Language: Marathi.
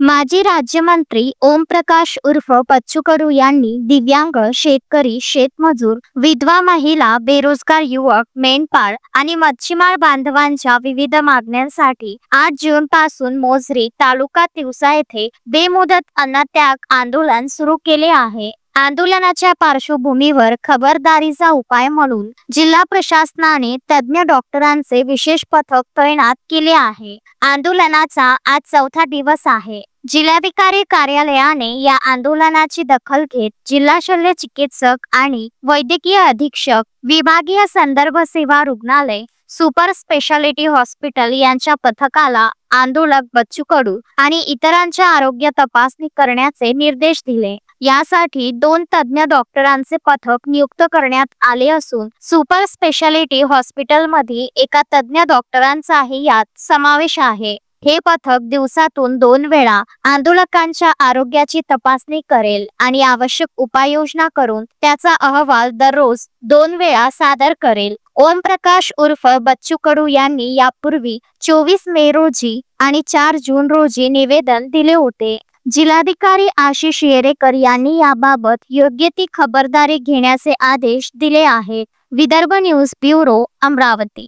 माजी राज्यमंत्री ओमप्रकाश उर्फ बच्चू कडू यांनी दिव्यांग, शेतकरी, शेतमजूर, विधवा महिला, बेरोजगार युवक, मेंढपाळ आणि मच्छीमार बांधवांच्या विविध मागण्यांसाठी 8 जून पासून मोझरी तालुका तिवसा येथे बेमुदत अन्नत्याग आंदोलन सुरू केले आहे। आंदोलनाच्या पार्श्वभूमीवर खबरदारीचा उपाय म्हणून जिल्हा प्रशासनाने तज्ञ डॉक्टरांचे विशेष पथक तैनात केले आहे। आंदोलनाचा आज चौथा दिवस आहे। जिल्हाधिकारी कार्यालयाने या आंदोलनाची दखल घेत जिल्हा शल्य चिकित्सक आणि वैद्यकीय अधीक्षक, विभागीय संदर्भ सेवा रुग्णालय, सुपर स्पेशालिटी हॉस्पिटल यांच्या पथकाला आंदोलक बच्चू कडू आणि इतरांच्या आरोग्य तपासणी करण्याचे निर्देश दिले। यासाठी 2 तज्ञ डॉक्टरांचे पथक नियुक्त करण्यात आले असून सुपर स्पेशालिटी हॉस्पिटलमध्ये एका तज्ञ डॉक्टरांचाही यात समावेश आहे। हे पथक दिवसातून 2 वेळा आंदोलकांच्या आरोग्याची तपासणी करेल आणि आवश्यक उपाययोजना करून त्याचा अहवाल दररोज 2 वेळा सादर करेल। ओमप्रकाश उर्फ बच्चू कडू यांनी यापूर्वी 24 मे रोजी आणि 4 जून रोजी निवेदन दिले होते। जिल्हाधिकारी आशिष येरेकर यांनी याबाबत योग्य ती खबरदारी घेण्याचे आदेश दिले आहेत। Vidarbha news bureau, Amravati.